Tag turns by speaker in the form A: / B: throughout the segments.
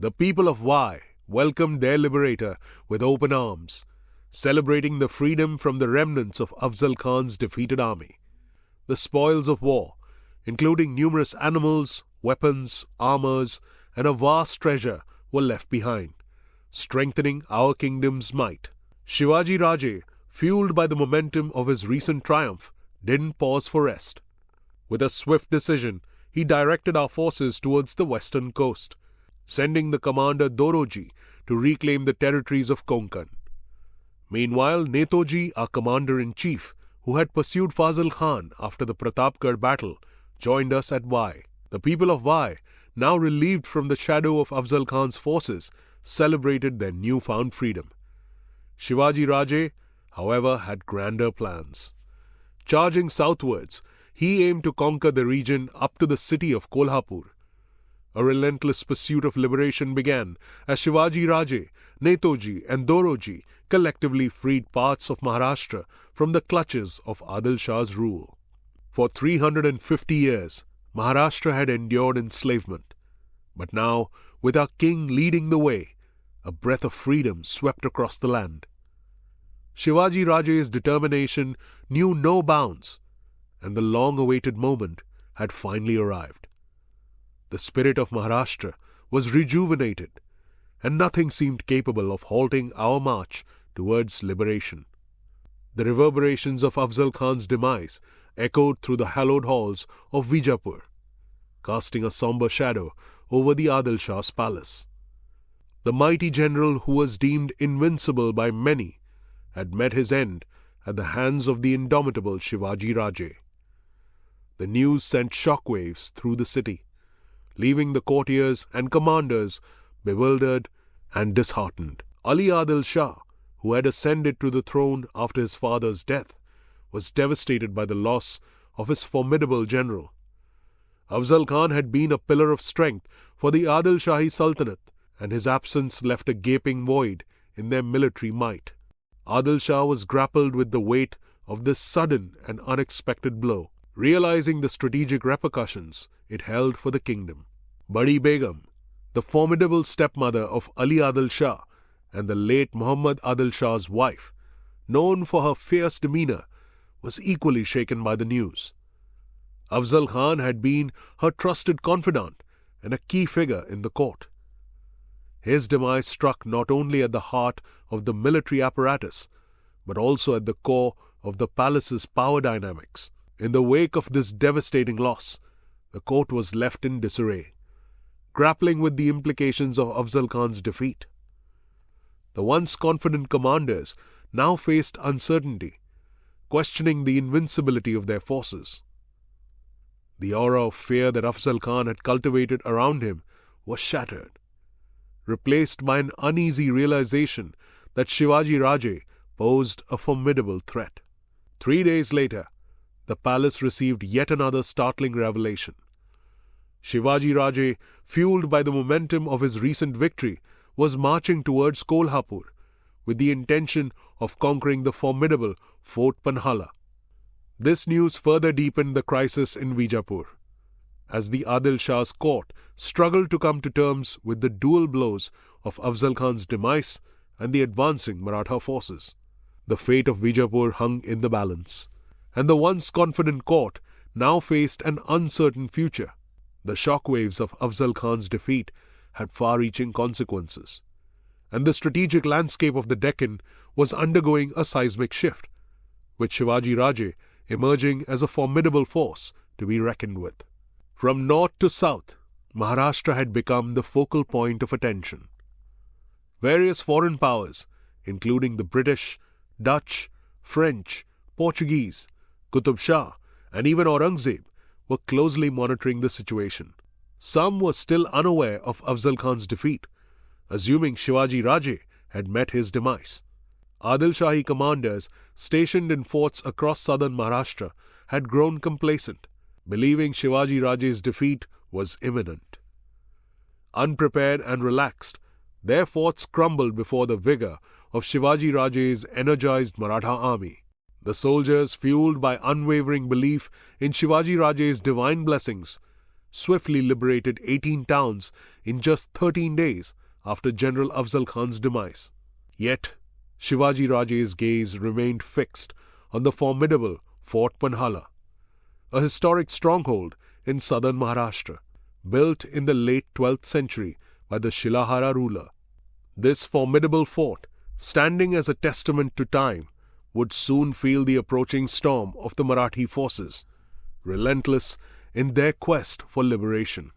A: The people of Vai welcomed their liberator with open arms, celebrating the freedom from the remnants of Afzal Khan's defeated army. The spoils of war, including numerous animals, weapons, armors, and a vast treasure, were left behind, strengthening our kingdom's might. Shivaji Raje, fueled by the momentum of his recent triumph, didn't pause for rest. With a swift decision, he directed our forces towards the western coast, sending the commander Doroji to reclaim the territories of Konkan. Meanwhile, Netoji, our commander-in-chief, who had pursued Fazil Khan after the Pratapgarh battle, joined us at Vai. The people of Vai, now relieved from the shadow of Afzal Khan's forces, celebrated their newfound freedom. Shivaji Raje, however, had grander plans. Charging southwards, he aimed to conquer the region up to the city of Kolhapur. A relentless pursuit of liberation began as Shivaji Raje, Netoji and Doroji collectively freed parts of Maharashtra from the clutches of Adil Shah's rule. For 350 years, Maharashtra had endured enslavement. But now, with our king leading the way, a breath of freedom swept across the land. Shivaji Raje's determination knew no bounds, and the long-awaited moment had finally arrived. The spirit of Maharashtra was rejuvenated, and nothing seemed capable of halting our march towards liberation. The reverberations of Afzal Khan's demise echoed through the hallowed halls of Vijapur, casting a somber shadow over the Adil Shah's palace. The mighty general who was deemed invincible by many had met his end at the hands of the indomitable Shivaji Raje. The news sent shockwaves through the city, leaving the courtiers and commanders bewildered and disheartened. Ali Adil Shah, who had ascended to the throne after his father's death, was devastated by the loss of his formidable general. Afzal Khan had been a pillar of strength for the Adil Shahi Sultanate, and his absence left a gaping void in their military might. Adil Shah was grappled with the weight of this sudden and unexpected blow, realizing the strategic repercussions it held for the kingdom. Badi Begum, the formidable stepmother of Ali Adil Shah and the late Muhammad Adil Shah's wife, known for her fierce demeanor, was equally shaken by the news. Afzal Khan had been her trusted confidant and a key figure in the court. His demise struck not only at the heart of the military apparatus, but also at the core of the palace's power dynamics. In the wake of this devastating loss, the court was left in disarray, grappling with the implications of Afzal Khan's defeat. The once confident commanders now faced uncertainty, questioning the invincibility of their forces. The aura of fear that Afzal Khan had cultivated around him was shattered, replaced by an uneasy realization that Shivaji Raje posed a formidable threat. 3 days later, the palace received yet another startling revelation. Shivaji Raje, fueled by the momentum of his recent victory, was marching towards Kolhapur with the intention of conquering the formidable Fort Panhala. This news further deepened the crisis in Vijapur, as the Adil Shah's court struggled to come to terms with the dual blows of Afzal Khan's demise and the advancing Maratha forces. The fate of Vijapur hung in the balance, and the once confident court now faced an uncertain future. The shockwaves of Afzal Khan's defeat had far-reaching consequences, and the strategic landscape of the Deccan was undergoing a seismic shift, with Shivaji Raje emerging as a formidable force to be reckoned with. From north to south, Maharashtra had become the focal point of attention. Various foreign powers, including the British, Dutch, French, Portuguese, Qutub Shah, and even Aurangzeb, were closely monitoring the situation. Some were still unaware of Afzal Khan's defeat, assuming Shivaji Raje had met his demise. Adil Shahi commanders stationed in forts across southern Maharashtra had grown complacent, believing Shivaji Raje's defeat was imminent. Unprepared and relaxed, their forts crumbled before the vigor of Shivaji Raje's energized Maratha army. The soldiers, fueled by unwavering belief in Shivaji Raje's divine blessings, swiftly liberated 18 towns in just 13 days after General Afzal Khan's demise. Yet, Shivaji Raje's gaze remained fixed on the formidable Fort Panhala, a historic stronghold in southern Maharashtra, built in the late 12th century by the Shilahara ruler. This formidable fort, standing as a testament to time, would soon feel the approaching storm of the Marathi forces, relentless in their quest for liberation.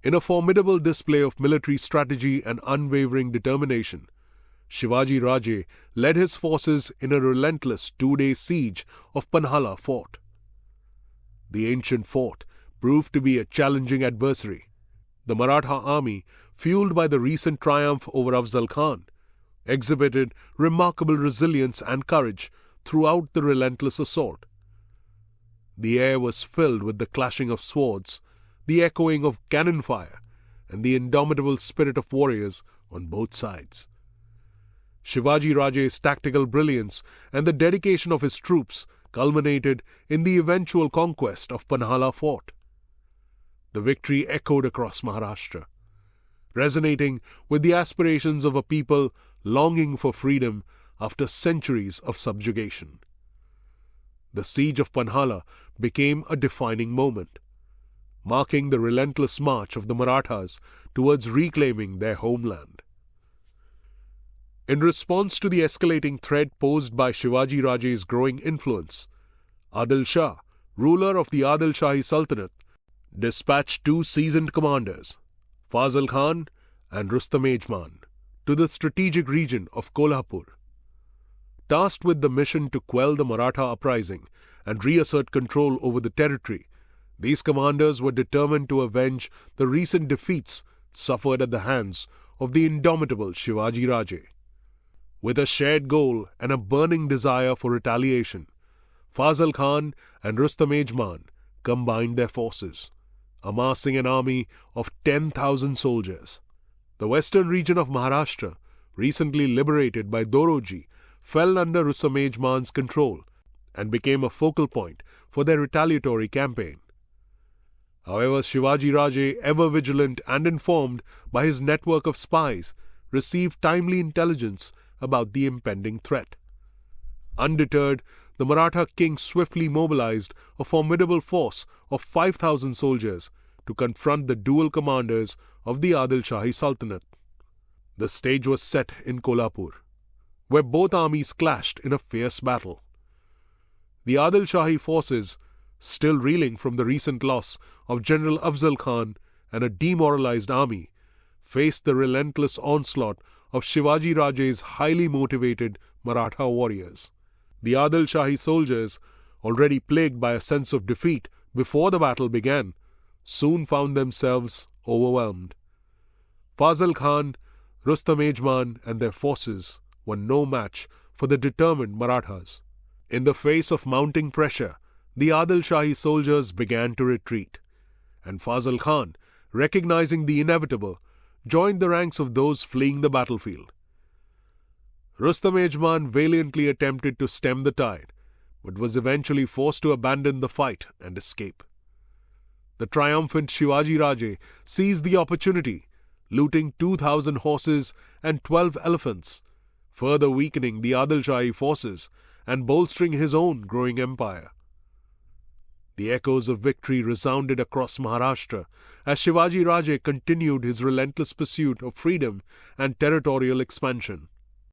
A: In a formidable display of military strategy and unwavering determination, Shivaji Raje led his forces in a relentless 2-day siege of Panhala fort. The ancient fort proved to be a challenging adversary. The Maratha army, fueled by the recent triumph over Afzal Khan, exhibited remarkable resilience and courage throughout the relentless assault. The air was filled with the clashing of swords, the echoing of cannon fire, and the indomitable spirit of warriors on both sides. Shivaji Raje's tactical brilliance and the dedication of his troops culminated in the eventual conquest of Panhala fort. The victory echoed across Maharashtra, resonating with the aspirations of a people longing for freedom after centuries of subjugation. The siege of Panhala became a defining moment, marking the relentless march of the Marathas towards reclaiming their homeland. In response to the escalating threat posed by Shivaji Raje's growing influence, Adil Shah, ruler of the Adil Shahi Sultanate, dispatched 2 seasoned commanders, Fazl Khan and Rustam Ejman, to the strategic region of Kolhapur. Tasked with the mission to quell the Maratha uprising and reassert control over the territory, these commanders were determined to avenge the recent defeats suffered at the hands of the indomitable Shivaji Raje. With a shared goal and a burning desire for retaliation, Fazl Khan and Rustam Ejman combined their forces, amassing an army of 10,000 soldiers. The western region of Maharashtra, recently liberated by Doroji, fell under Rustam Ejman's control and became a focal point for their retaliatory campaign. However, Shivaji Raje, ever vigilant and informed by his network of spies, received timely intelligence about the impending threat. Undeterred, the Maratha king swiftly mobilized a formidable force of 5,000 soldiers to confront the dual commanders of the Adil Shahi Sultanate. The stage was set in Kolhapur, where both armies clashed in a fierce battle. The Adil Shahi forces, still reeling from the recent loss of General Afzal Khan and a demoralized army, faced the relentless onslaught of Shivaji Raje's highly motivated Maratha warriors. The Adil Shahi soldiers, already plagued by a sense of defeat before the battle began, soon found themselves overwhelmed. Fazl Khan, Rustam Ejman and their forces were no match for the determined Marathas. In the face of mounting pressure, the Adil Shahi soldiers began to retreat, and Fazl Khan, recognizing the inevitable, joined the ranks of those fleeing the battlefield. Rustam Ejman valiantly attempted to stem the tide, but was eventually forced to abandon the fight and escape. The triumphant Shivaji Raje seized the opportunity, looting 2,000 horses and 12 elephants, further weakening the Adil Shahi forces and bolstering his own growing empire. The echoes of victory resounded across Maharashtra as Shivaji Raje continued his relentless pursuit of freedom and territorial expansion.